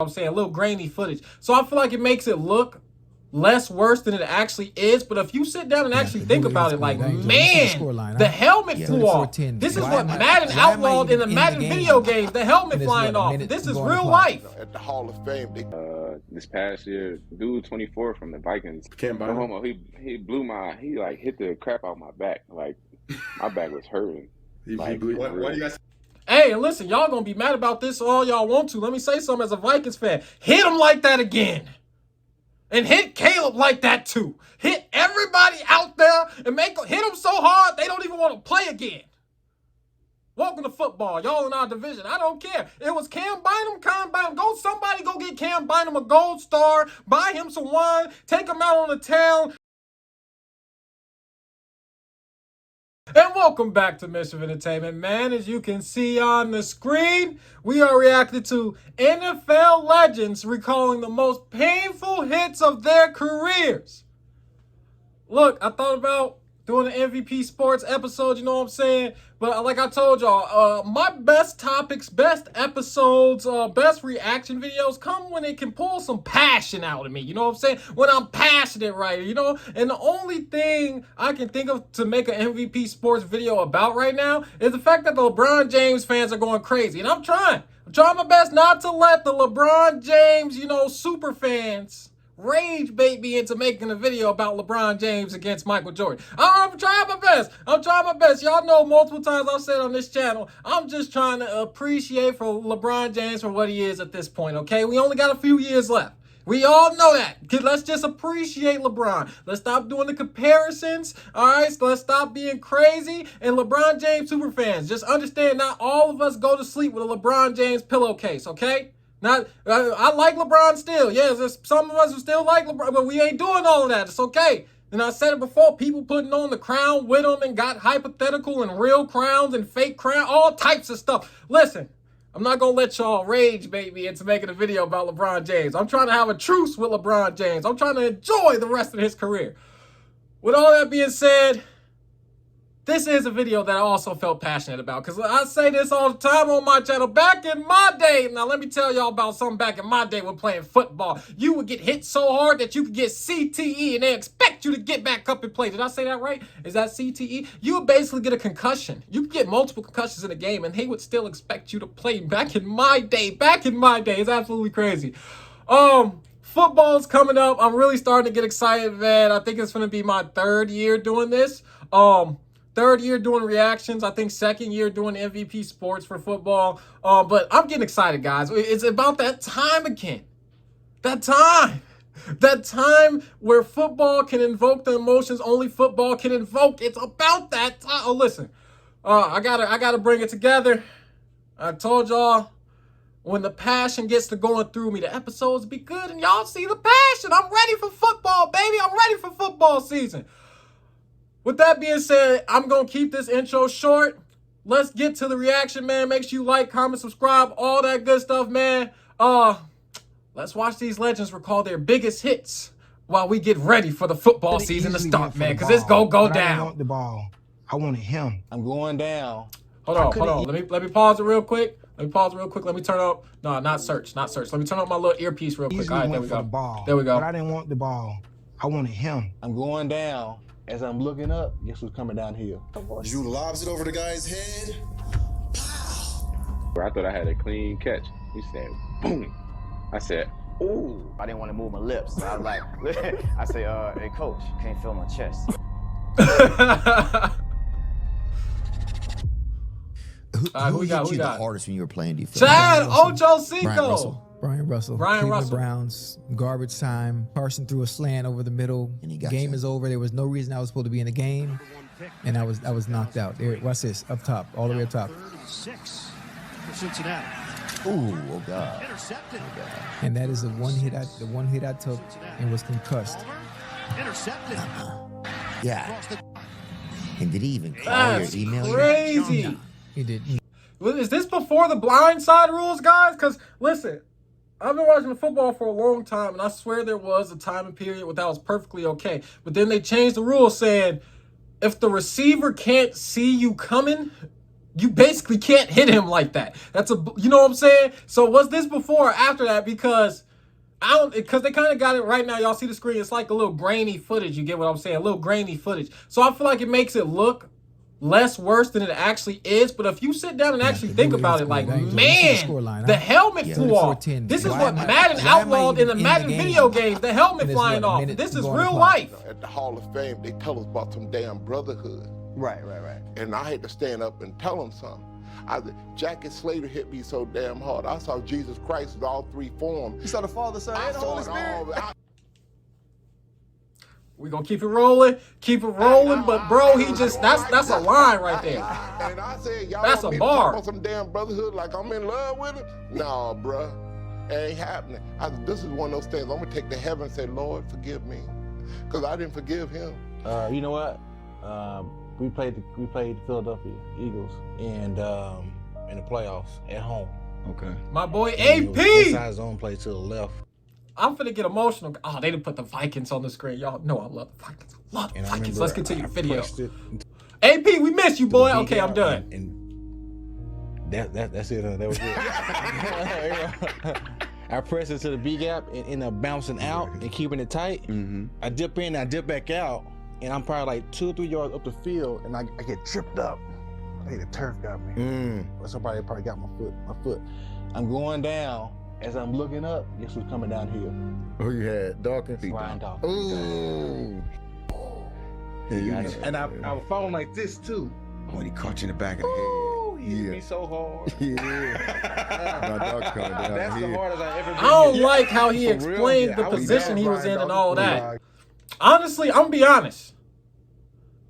I'm saying, a little grainy footage. So I feel like it makes it look less worse than it actually is. But if you sit down and actually think about it, like, man, the helmet flew off. This is what Madden outlawed in the Madden video games, the helmet flying off. This is real life. At the Hall of Fame, this past year, dude 24 from the Vikings, Can't buy no him. homo, he blew he like hit the crap out my back. Like my back was hurting. What do you guys? Hey, and listen, y'all gonna be mad about this all y'all want to. Let me say something as a Vikings fan. Hit him like that again. And hit Caleb like that too. Hit everybody out there and hit them so hard they don't even want to play again. Welcome to football. Y'all in our division. I don't care. It was Cam Bynum. Somebody go get Cam Bynum a gold star. Buy him some wine. Take him out on the town. And welcome back to Mischief Entertainment, man. As you can see on the screen, we are reacting to NFL legends recalling the most painful hits of their careers. Look, I thought about doing an MVP Sports episode, you know what I'm saying? But like I told y'all, my best topics, best episodes, best reaction videos come when it can pull some passion out of me, you know what I'm saying? When I'm passionate, right, you know? And the only thing I can think of to make an MVP Sports video about right now is the fact that the LeBron James fans are going crazy. And I'm trying my best not to let the LeBron James, you know, super fans rage bait me into making a video about LeBron James against Michael Jordan. I'm trying my best. Y'all know multiple times I've said on this channel, I'm just trying to appreciate for LeBron James for what he is at this point, okay? We only got a few years left. We all know that. Let's just appreciate LeBron. Let's stop doing the comparisons, all right? So let's stop being crazy. And LeBron James super fans, just understand not all of us go to sleep with a LeBron James pillowcase, okay? I like LeBron still. Yes, there's some of us who still like LeBron, but we ain't doing all of that. It's okay. And I said it before, people putting on the crown with him and got hypothetical and real crowns and fake crown, all types of stuff. Listen, I'm not going to let y'all rage bait me into making a video about LeBron James. I'm trying to have a truce with LeBron James. I'm trying to enjoy the rest of his career. With all that being said, this is a video that I also felt passionate about because I say this all the time on my channel. Back in my day, now let me tell y'all about something back in my day when playing football. You would get hit so hard that you could get CTE and they expect you to get back up and play. Did I say that right? Is that CTE? You would basically get a concussion. You could get multiple concussions in a game and they would still expect you to play. Back in my day, it's absolutely crazy. Football's coming up. I'm really starting to get excited, man. I think it's going to be my third year doing this. Third year doing reactions. I think second year doing MVP Sports for football. But I'm getting excited, guys. It's about that time again. That time where football can invoke the emotions only football can invoke. It's about that time. Oh, listen. I gotta bring it together. I told y'all, when the passion gets to going through me, the episodes be good and y'all see the passion. I'm ready for football, baby. I'm ready for football season. With that being said, I'm going to keep this intro short. Let's get to the reaction, man. Make sure you like, comment, subscribe, all that good stuff, man. Let's watch these legends recall their biggest hits while we get ready for the football season to start, man, because it's going to go down. I didn't want the ball. I wanted him. I'm going down. Hold on. Let me pause it real quick. Let me turn up. No, not search. Let me turn up my little earpiece real quick. All right, there we go. There we go. But I didn't want the ball. I wanted him. I'm going down. As I'm looking up, guess who's coming down here? You lobs it over the guy's head. I thought I had a clean catch. He said, boom. I said, ooh. I didn't want to move my lips. So I was like, I say, hey coach, can't feel my chest. Who we got? The hardest when you were playing defense? Chad Ochocinco. Brian Russell. Cleveland Browns, garbage time. Carson threw a slant over the middle. And game is over. There was no reason I was supposed to be in the game. And I was knocked out. There, watch this, up top, all the way up top. 36 for Cincinnati. Ooh, oh God. Intercepted. Oh God. And that is the one hit I took and was concussed. Intercepted. Yeah. And did he even call your email? Crazy. No, he didn't. Is this before the blind side rules, guys? Because listen, I've been watching football for a long time, and I swear there was a time and period where that was perfectly okay. But then they changed the rule saying if the receiver can't see you coming, You basically can't hit him like that. That's you know what I'm saying? So was this before or after that? Because because they kind of got it right now. Y'all see the screen. It's like a little grainy footage. You get what I'm saying? A little grainy footage. So I feel like it makes it look less worse than it actually is. But if you sit down and actually think about it, like, man, the helmet flew off. This is what Madden outlawed in the Madden video games. The helmet flying off. This is real life. At the Hall of Fame, they tell us about some damn brotherhood. Right. And I had to stand up and tell them something. Jackie Slater hit me so damn hard. I saw Jesus Christ in all three forms. You saw the Father, Son, and the Holy Spirit. We're gonna keep it rolling, but bro, he just that's a line right there. And I said, y'all that's want a me to talk bar. about some damn brotherhood like I'm in love with it? No, bruh. It ain't happening. This is one of those things. I'm gonna take to heaven and say, Lord, forgive me. Because I didn't forgive him. You know what? We played the Philadelphia Eagles and in the playoffs at home. Okay. My boy And AP. inside zone play to the left. I'm finna get emotional. Oh, they didn't put the Vikings on the screen. Y'all know I love the Vikings. I love the Vikings. Let's continue the video. AP, we miss you, boy. Okay, I'm done. And that's it. That was it. I pressed it to the B gap and end up bouncing out and keeping it tight. I dip in, I dip back out, and I'm probably like 2 or 3 yards up the field, and I get tripped up. I think the turf got me. Somebody probably got my foot. I'm going down. As I'm looking up, guess who's coming down here? Who you had? Dawkins? Ryan Dawkins. Ooh. And I was falling like this too. When he caught you in the back of the head. He hit me so hard. That's the hardest I ever been. I don't like how he explained the position he was in and all that. Honestly, I'm gonna be honest.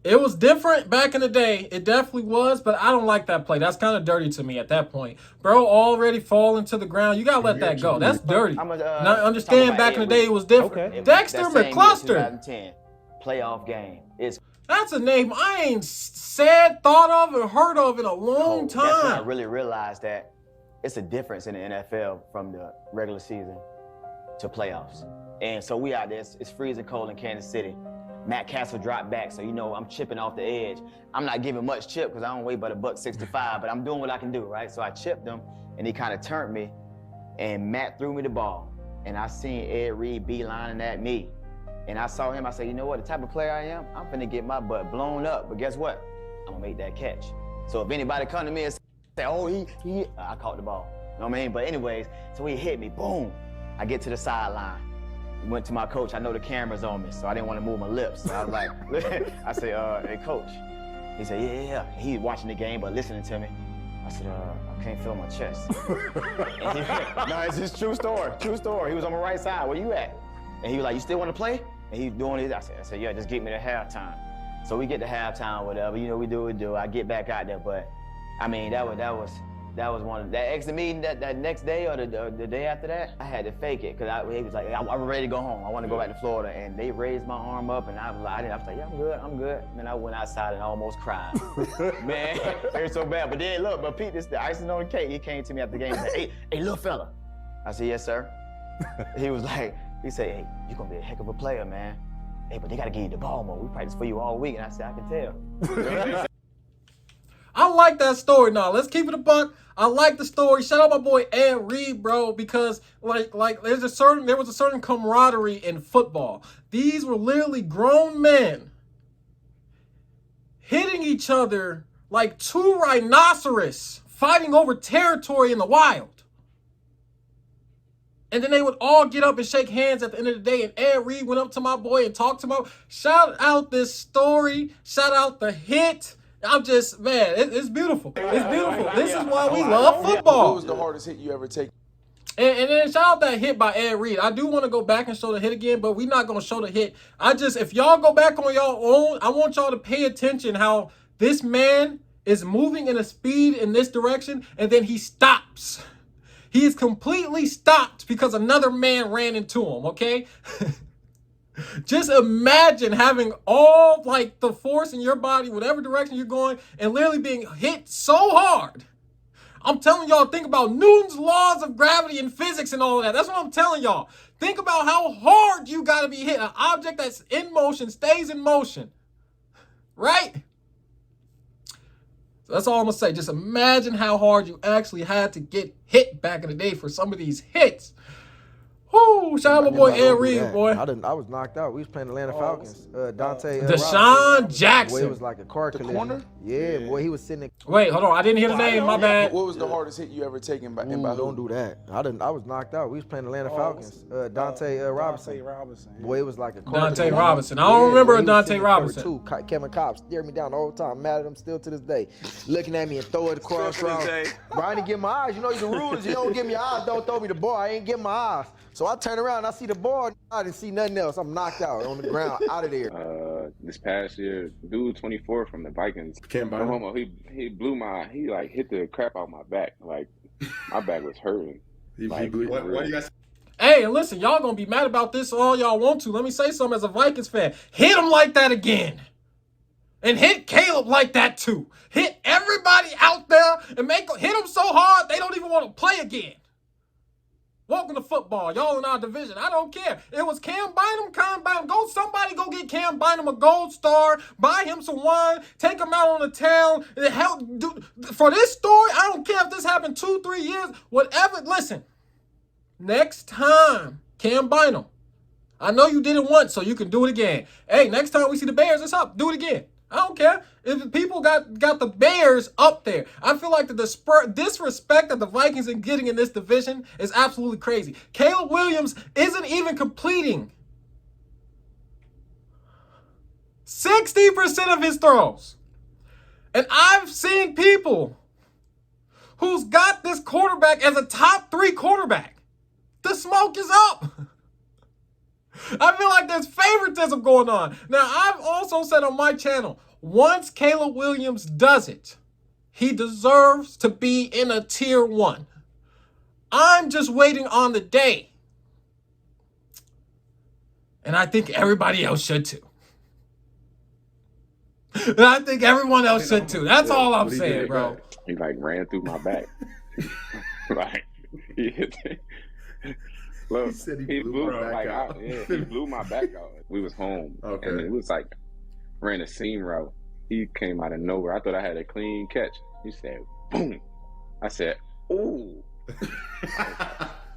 It was different back in the day. It definitely was, but I don't like that play. That's kind of dirty to me at that point. Bro, already falling to the ground. You gotta let that go. That's dirty. Now, understand back in the day it was different. Okay. Dexter McCluster. 2010 playoff game. That's a name I ain't said, thought of, or heard of in a long time. That's when I really realized that it's a difference in the NFL from the regular season to playoffs. And so we out there. It's freezing cold in Kansas City. Matt Castle dropped back, so you know I'm chipping off the edge. I'm not giving much chip because I don't weigh but $165, but I'm doing what I can do, right? So I chipped him, and he kind of turned me, and Matt threw me the ball. And I seen Ed Reed beelining at me. And I saw him, I said, you know what, the type of player I am, I'm finna get my butt blown up, but guess what? I'm gonna make that catch. So if anybody come to me and say, oh, I caught the ball. You know what I mean? But anyways, so he hit me, boom. I get to the sideline. Went to my coach. I know the camera's on me, so I didn't want to move my lips. So I was like, I said, hey, coach. He said, yeah. He's watching the game, but listening to me. I said, I can't feel my chest. No, it's just true story. True story. He was on my right side. Where you at? And he was like, you still want to play? And he's doing it. I said, yeah, just get me to halftime. So we get to halftime, whatever. You know, we do what we do. I get back out there, but I mean, that was one of that exit meeting that next day or the day after that. I had to fake it because he was like, I'm ready to go home. I want to go back to Florida, and they raised my arm up, and I was like, yeah, I'm good. And then I went outside and almost cried. Man, it was so bad. But then look, but Pete, this the icing on the cake. He came to me after the game and said, hey, little fella. I said, yes, sir. He said, hey, you're gonna be a heck of a player, man. Hey, but they gotta give you the ball more. We practice for you all week, and I said, I can tell. I like that story. Now let's keep it a buck. I like the story. Shout out my boy Ed Reed, bro, because like there was a certain camaraderie in football. These were literally grown men hitting each other like two rhinoceros fighting over territory in the wild. And then they would all get up and shake hands at the end of the day. And Ed Reed went up to my boy and talked to him. Shout out this story. Shout out the hit. I'm just, man, it's beautiful. It's beautiful. This is why we love football. What was the hardest hit you ever taken? And then shout out that hit by Ed Reed. I do want to go back and show the hit again, but we're not going to show the hit. If y'all go back on y'all own, I want y'all to pay attention how this man is moving in a speed in this direction, and then he stops. He is completely stopped because another man ran into him, okay? Just imagine having all like the force in your body, whatever direction you're going, and literally being hit so hard. I'm telling y'all, think about Newton's laws of gravity and physics and all of that. That's what I'm telling y'all. Think about how hard you got to be hit. An object that's in motion stays in motion, right? That's all I'm gonna say. Just imagine how hard you actually had to get hit back in the day for some of these hits. Whoo! Shout out my boy Ed Reed, boy. I was knocked out. We was playing Atlanta Falcons. Dante Deshaun Jackson. Boy, it was like a car collision. Corner? Yeah, boy, he was sitting there. Wait, hold on. I didn't hear the name. My bad. What was the hardest hit you ever taken by? And by Don't do that. I was knocked out. We was playing Atlanta Falcons. Dante Robinson. Boy, it was like a car Dante collision. Robinson. I don't remember boy, a he was Dante sitting in cover Robinson. two. Kevin Cobb stared me down the whole time. Mad at him still to this day. Looking at me and throw it across route. Bro, I didn't get my eyes. You know the rules. You don't give me your eyes, don't throw me the ball. I ain't get my eyes. So I turn around, I see the ball, I didn't see nothing else. I'm knocked out on the ground, out of there. This past year, dude 24 from the Vikings. Cam Bynum? Homo, he blew he like hit the crap out my back. Like my back was hurting. What do you guys? Hey, and listen, y'all gonna be mad about this all y'all want to. Let me say something as a Vikings fan. Hit him like that again. And hit Caleb like that too. Hit everybody out there and hit them so hard they don't even want to play again. Welcome to football. Y'all in our division. I don't care. It was Cam Bynum. Somebody go get Cam Bynum a gold star. Buy him some wine. Take him out on the town. For this story, I don't care if this happened 2-3 years. Whatever. Listen. Next time, Cam Bynum. I know you did it once, so you can do it again. Hey, next time we see the Bears, it's up. Do it again. I don't care. If people got the Bears up there, I feel like the disrespect that the Vikings are getting in this division is absolutely crazy. Caleb Williams isn't even completing 60% of his throws. And I've seen people who's got this quarterback as a top 3 quarterback. The smoke is up. I feel like there's favoritism going on. Now, I've also said on my channel, once Caleb Williams does it, he deserves to be in a tier 1. I'm just waiting on the day. And I think everybody else should too. And I think everyone else should too. That's all I'm saying, bro. He like ran through my back. Like he hit it. Look, he blew my back out. Yeah, he blew my back out. We was home, and it was like ran a seam route. He came out of nowhere. I thought I had a clean catch. He said, "Boom!" I said, "Ooh!"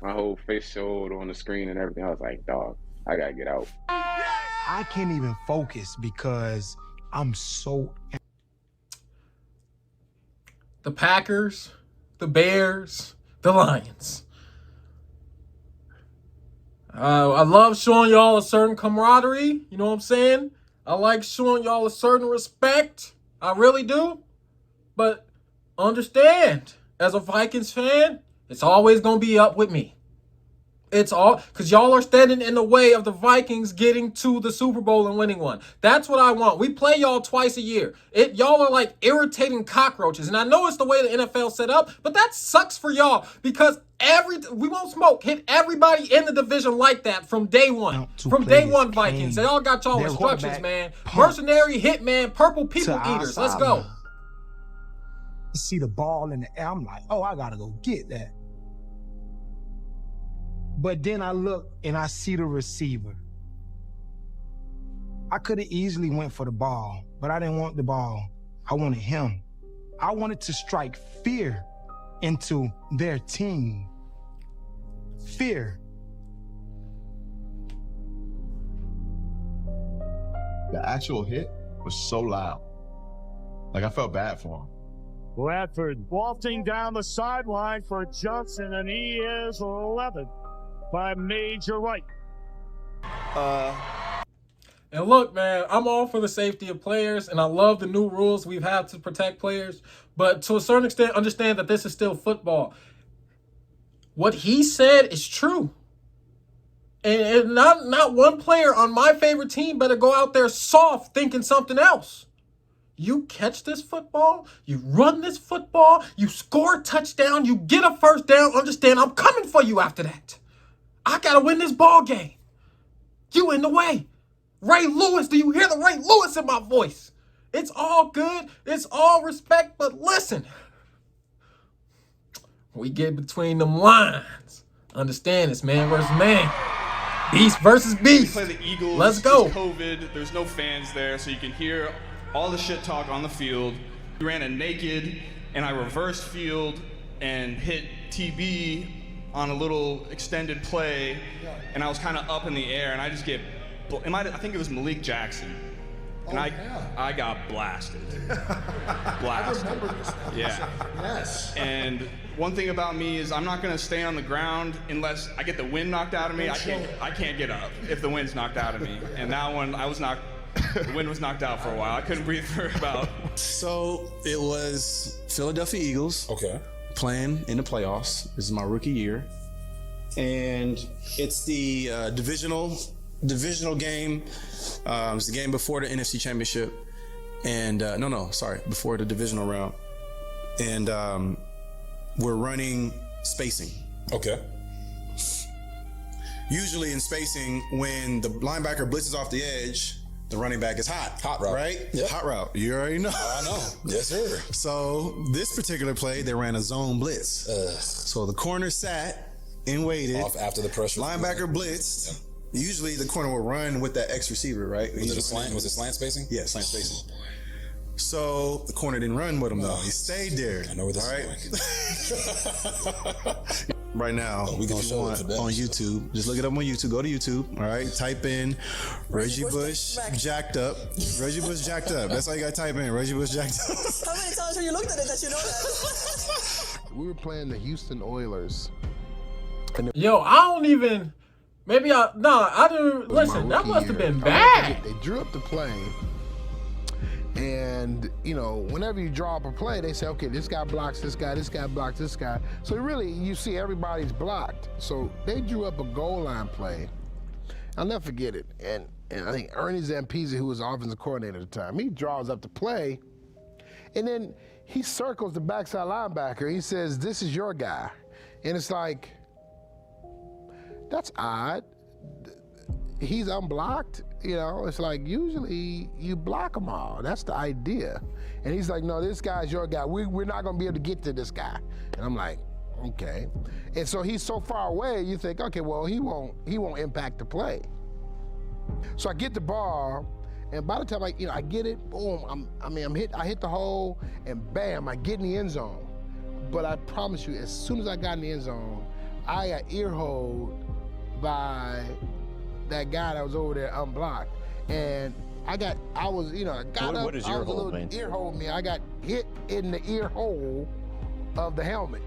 My whole face showed on the screen and everything. I was like, "Dog, I gotta get out." I can't even focus because I'm so. The Packers, the Bears, the Lions. I love showing y'all a certain camaraderie. You know what I'm saying? I like showing y'all a certain respect. I really do. But understand, as a Vikings fan, it's always going to be up with me. It's all because y'all are standing in the way of the Vikings getting to the Super Bowl and winning one. That's what I want. We play y'all twice a year. Y'all are like irritating cockroaches. And I know it's the way the NFL set up, but that sucks for y'all because we won't smoke. Hit everybody in the division like that from day one. From day one, Vikings. They all got y'all instructions, man. Mercenary, hitman, purple people eaters. Let's go. See the ball in the air. I'm like, oh, I got to go get that. But then I look and I see the receiver. I could have easily went for the ball, but I didn't want the ball. I wanted him. I wanted to strike fear into their team. Fear. The actual hit was so loud. Like I felt bad for him. Bradford wafting down the sideline for Johnson, and he is 11 by major right. And look, man, I'm all for the safety of players, and I love the new rules we've had to protect players. But to a certain extent, understand that this is still football. What he said is true. And not one player on my favorite team better go out there soft thinking something else. You catch this football, you run this football, you score a touchdown, you get a first down, understand I'm coming for you after that. I got to win this ball game. You in the way. Ray Lewis, do you hear the Ray Lewis in my voice? It's all good. It's all respect, but listen. We get between them lines. Understand this, man versus man. Beast versus beast. We play the Eagles. Let's go. It's COVID. There's no fans there, so you can hear all the shit talk on the field. We ran a naked, and I reversed field and hit TB on a little extended play, and I was kind of up in the air, and I just get, I think it was Malik Jackson, and I got blasted. Blasted. I remember this. Yeah. Yes. And one thing about me is I'm not gonna stay on the ground unless I get the wind knocked out of me. I can't get up if the wind's knocked out of me. And that one, the wind was knocked out for a while. I couldn't breathe for about. So it was Philadelphia Eagles. Okay. Playing in the playoffs. This is my rookie year. And it's the divisional game. It's the game before the NFC Championship. And before the divisional round. And we're running spacing. Okay. Usually in spacing, when the linebacker blitzes off the edge, the running back is hot. Hot route. Right? Yep. Hot route. You already know. I know. Yes, sir. So this particular play, they ran a zone blitz. So the corner sat and waited. Off after the pressure. Linebacker blitzed. Yep. Usually the corner will run with that X receiver, right? Was it a slant? Was it slant spacing? Yeah, slant spacing. So the corner didn't run with him though. He stayed there. I know where this is going. Right now, if you want, on YouTube, just look it up on YouTube. Go to YouTube, all right? Type in Reggie Bush jacked up. Reggie Bush jacked up. That's all you got to type in. Reggie Bush jacked up. How many times have you looked at it that you know that? We were playing the Houston Oilers. Yo, I don't even. I didn't. Listen, that must have been bad. They drew up the play. And, whenever you draw up a play, they say, okay, this guy blocks this guy blocks this guy. So really, you see everybody's blocked. So they drew up a goal line play. I'll never forget it. And I think Ernie Zampese, who was the offensive coordinator at the time, he draws up the play. And then he circles the backside linebacker. He says, this is your guy. And it's like, that's odd. He's unblocked, it's like usually you block them all. That's the idea. And he's like, no, this guy's your guy. We're not gonna be able to get to this guy. And I'm like, okay. And so he's so far away, you think, okay, well, he won't impact the play. So I get the ball, and by the time I get it, boom, I hit the hole, and bam, I get in the end zone. But I promise you, as soon as I got in the end zone, I got ear-holed by that guy that was over there unblocked. And I got up, what does ear hole mean? Ear hole me. I got hit in the ear hole of the helmet.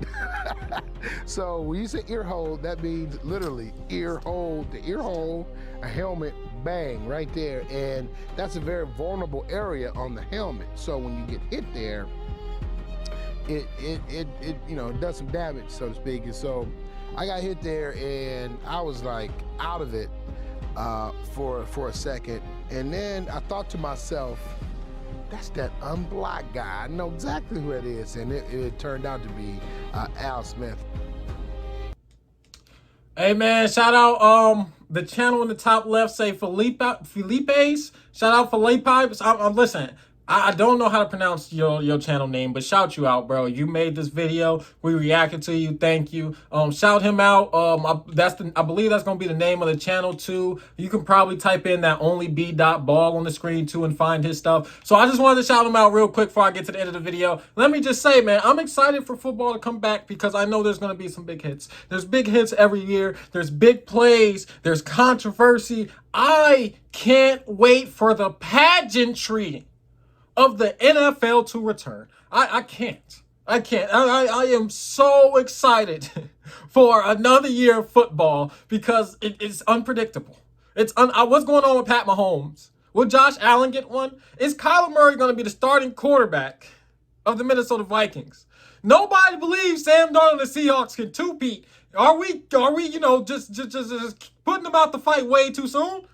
So when you say ear hole, that means literally ear hole to ear hole, a helmet, bang, right there. And that's a very vulnerable area on the helmet. So when you get hit there, it does some damage, so to speak. And so I got hit there, and I was like out of it for a second. And then I thought to myself, that's that unblocked guy. I know exactly who it is. And it turned out to be Al Smith. Hey man, shout out the channel in the top left, say Felipe's. Shout out Felipe's. Listen, I don't know how to pronounce your channel name, but shout you out, bro. You made this video. We reacted to you. Thank you. Shout him out. I believe that's gonna be the name of the channel too. You can probably type in that onlyb.ball on the screen too and find his stuff. So I just wanted to shout him out real quick before I get to the end of the video. Let me just say, man, I'm excited for football to come back because I know there's gonna be some big hits. There's big hits every year. There's big plays. There's controversy. I can't wait for the pageantry of the NFL to return. I can't. I am so excited for another year of football because it's unpredictable. What's going on with Pat Mahomes? Will Josh Allen get one? Is Kyler Murray going to be the starting quarterback of the Minnesota Vikings? Nobody believes Sam Darnold and the Seahawks can two-peat. Are we just putting them out the fight way too soon?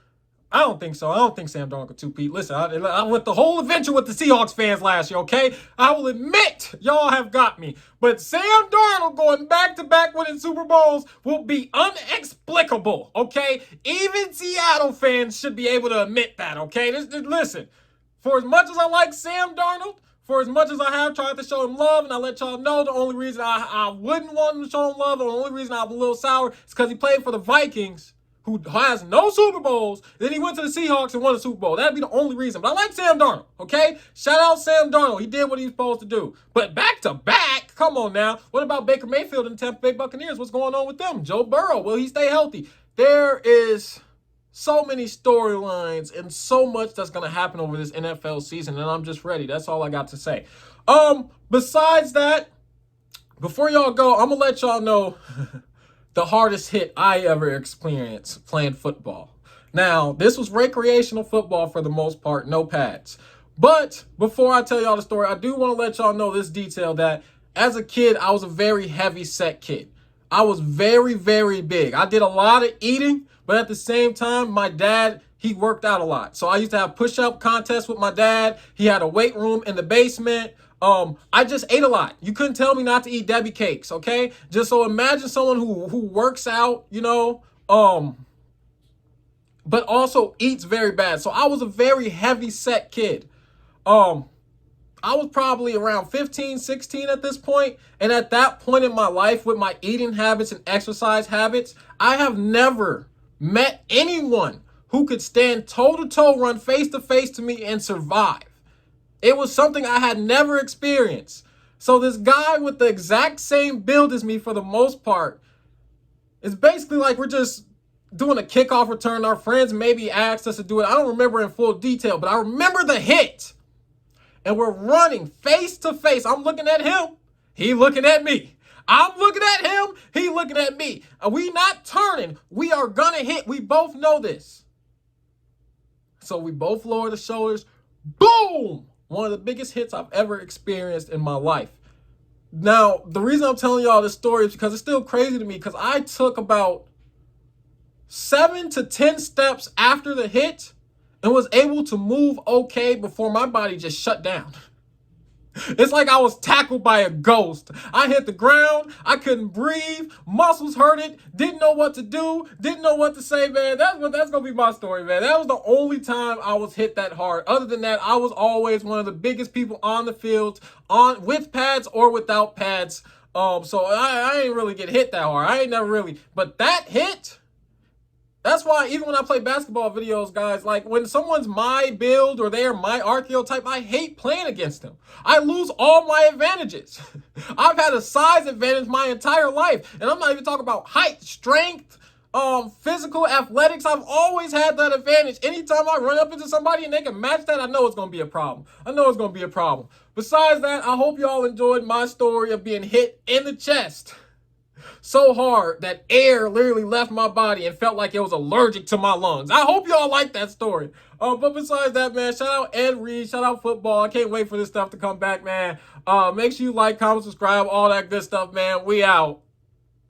I don't think so. I don't think Sam Darnold could two-peat. Listen, I went the whole adventure with the Seahawks fans last year, okay? I will admit y'all have got me. But Sam Darnold going back-to-back winning Super Bowls will be inexplicable, okay? Even Seattle fans should be able to admit that, okay? Listen, for as much as I like Sam Darnold, for as much as I have tried to show him love, and I let y'all know the only reason I wouldn't want him to show him love, or the only reason I'm a little sour is because he played for the Vikings who has no Super Bowls. Then he went to the Seahawks and won a Super Bowl. That'd be the only reason. But I like Sam Darnold, okay? Shout out Sam Darnold. He did what he was supposed to do. But back to back, come on now. What about Baker Mayfield and the Tampa Bay Buccaneers? What's going on with them? Joe Burrow, will he stay healthy? There is so many storylines and so much that's going to happen over this NFL season, and I'm just ready. That's all I got to say. Besides that, before y'all go, I'm going to let y'all know the hardest hit I ever experienced playing football. Now, this was recreational football for the most part, no pads. But before I tell y'all the story, I do want to let y'all know this detail that as a kid, I was a very heavy set kid. I was very, very big. I did a lot of eating, but at the same time, my dad, he worked out a lot. So I used to have push-up contests with my dad. He had a weight room in the basement. I just ate a lot. You couldn't tell me not to eat Debbie cakes, okay? Just so imagine someone who works out, you know, but also eats very bad. So I was a very heavy set kid. I was probably around 15, 16 at this point. And at that point in my life with my eating habits and exercise habits, I have never met anyone who could stand toe-to-toe, run face-to-face to me and survive. It was something I had never experienced. So this guy with the exact same build as me for the most part, it's basically like we're just doing a kickoff return. Our friends maybe asked us to do it. I don't remember in full detail, but I remember the hit. And we're running face to face. I'm looking at him. He looking at me. I'm looking at him. He looking at me. And we not turning. We are going to hit. We both know this. So we both lower the shoulders. Boom! One of the biggest hits I've ever experienced in my life. Now, the reason I'm telling y'all this story is because it's still crazy to me because I took about 7 to 10 steps after the hit and was able to move okay before my body just shut down. It's like I was tackled by a ghost. I hit the ground. I couldn't breathe. Muscles hurted. Didn't know what to do. Didn't know what to say, man. That's going to be my story, man. That was the only time I was hit that hard. Other than that, I was always one of the biggest people on the field, with pads or without pads. So I ain't really get hit that hard. I ain't never really. But that hit... That's why even when I play basketball videos, guys, like when someone's my build or they're my archetype, I hate playing against them. I lose all my advantages. I've had a size advantage my entire life. And I'm not even talking about height, strength, physical athletics. I've always had that advantage. Anytime I run up into somebody and they can match that, I know it's going to be a problem. Besides that, I hope y'all enjoyed my story of being hit in the chest so hard that air literally left my body and felt like it was allergic to my lungs. I hope y'all like that story. But besides that, man, shout out Ed Reed, shout out football. I can't wait for this stuff to come back, man. Make sure you like, comment, subscribe, all that good stuff, man. We out.